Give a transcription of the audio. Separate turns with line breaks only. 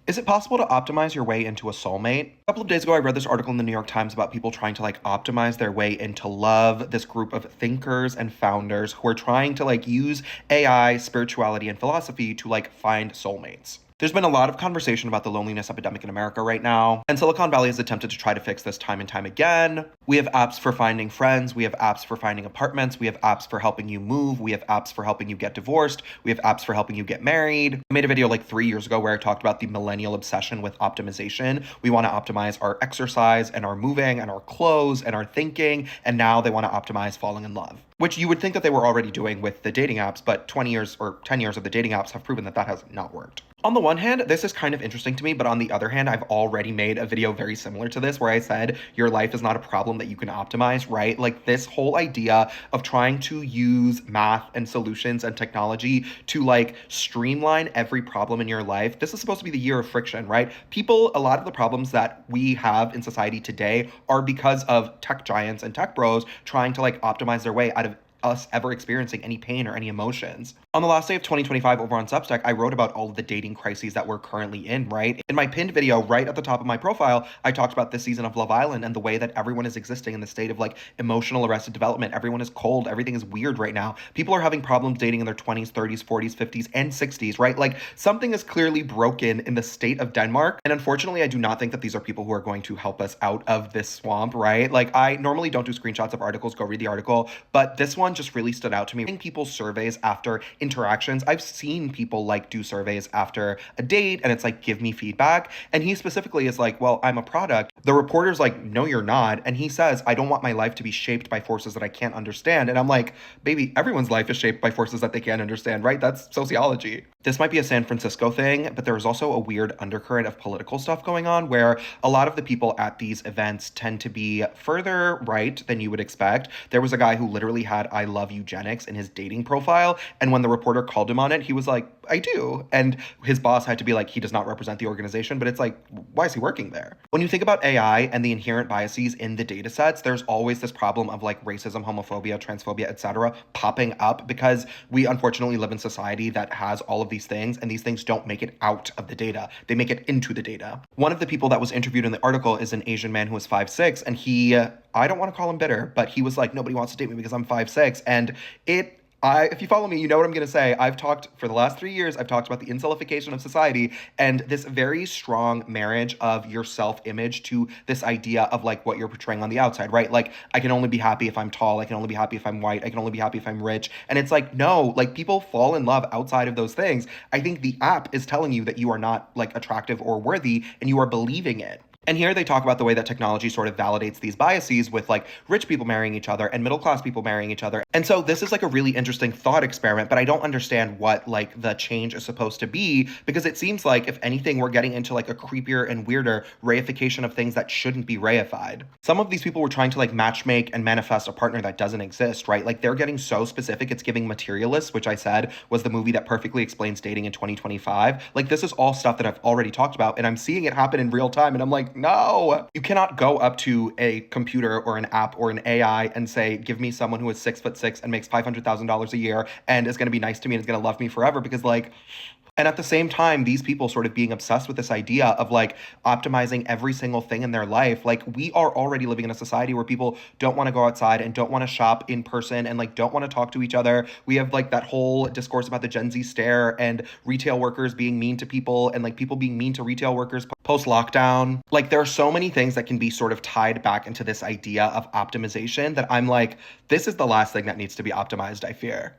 Is it possible to optimize your way into a soulmate? A couple of days ago, I read this article in the New York Times about people trying to optimize their way into love. This group of thinkers and founders who are trying to use AI, spirituality, and philosophy to find soulmates. There's been a lot of conversation about the loneliness epidemic in America right now, and Silicon Valley has attempted to try to fix this time and time again. We have apps for finding friends, we have apps for finding apartments, we have apps for helping you move, we have apps for helping you get divorced, we have apps for helping you get married. I made a video 3 years ago where I talked about the millennial obsession with optimization. We want to optimize our exercise and our moving and our clothes and our thinking, and now they want to optimize falling in love. Which you would think that they were already doing with the dating apps, but 20 years or 10 years of the dating apps have proven that that has not worked. On the one hand, this is kind of interesting to me, but on the other hand, I've already made a video very similar to this where I said your life is not a problem that you can optimize, right? This whole idea of trying to use math and solutions and technology to streamline every problem in your life. This is supposed to be the year of friction, right? People, a lot of the problems that we have in society today are because of tech giants and tech bros trying to optimize their way out of us ever experiencing any pain or any emotions. On the last day of 2025 over on Substack, I wrote about all of the dating crises that we're currently in, right? In my pinned video right at the top of my profile, I talked about this season of Love Island and the way that everyone is existing in the state of emotional arrested development. Everyone is cold. Everything is weird right now. People are having problems dating in their 20s, 30s, 40s, 50s, and 60s, right? Something is clearly broken in the state of Denmark. And unfortunately, I do not think that these are people who are going to help us out of this swamp, right? I normally don't do screenshots of articles, go read the article, but this one just really stood out to me. People's surveys after interactions. I've seen people do surveys after a date and it's give me feedback. And he specifically is well, I'm a product. The reporter's no, you're not. And he says, I don't want my life to be shaped by forces that I can't understand. And I'm baby, everyone's life is shaped by forces that they can't understand, right? That's sociology. This might be a San Francisco thing, but there is also a weird undercurrent of political stuff going on where a lot of the people at these events tend to be further right than you would expect. There was a guy who literally had I love eugenics in his dating profile. And when the reporter called him on it, he was I do. And his boss had to be he does not represent the organization, but it's why is he working there? When you think about AI and the inherent biases in the data sets, there's always this problem of racism, homophobia, transphobia, etc. popping up because we unfortunately live in society that has all of these things, and these things don't make it out of the data. They make it into the data. One of the people that was interviewed in the article is an Asian man who is 5'6", and he, I don't want to call him bitter, but he was nobody wants to date me because I'm 5'6", and if you follow me, you know what I'm going to say. I've talked for the last 3 years, I've talked about the incelification of society and this very strong marriage of your self-image to this idea of what you're portraying on the outside, right? I can only be happy if I'm tall. I can only be happy if I'm white. I can only be happy if I'm rich. And it's no, people fall in love outside of those things. I think the app is telling you that you are not attractive or worthy and you are believing it. And here they talk about the way that technology sort of validates these biases with rich people marrying each other and middle class people marrying each other. And so this is a really interesting thought experiment, but I don't understand what the change is supposed to be, because it seems if anything, we're getting into a creepier and weirder reification of things that shouldn't be reified. Some of these people were trying to matchmake and manifest a partner that doesn't exist, right? They're getting so specific, it's giving Materialists, which I said was the movie that perfectly explains dating in 2025. This is all stuff that I've already talked about, and I'm seeing it happen in real time, and I'm no, you cannot go up to a computer or an app or an AI and say, give me someone who is 6'6" and makes $500,000 a year and is going to be nice to me and is going to love me forever, because and at the same time, these people sort of being obsessed with this idea of optimizing every single thing in their life. We are already living in a society where people don't want to go outside and don't want to shop in person and don't want to talk to each other. We have that whole discourse about the Gen Z stare and retail workers being mean to people and people being mean to retail workers post lockdown. There are so many things that can be sort of tied back into this idea of optimization that I'm this is the last thing that needs to be optimized, I fear.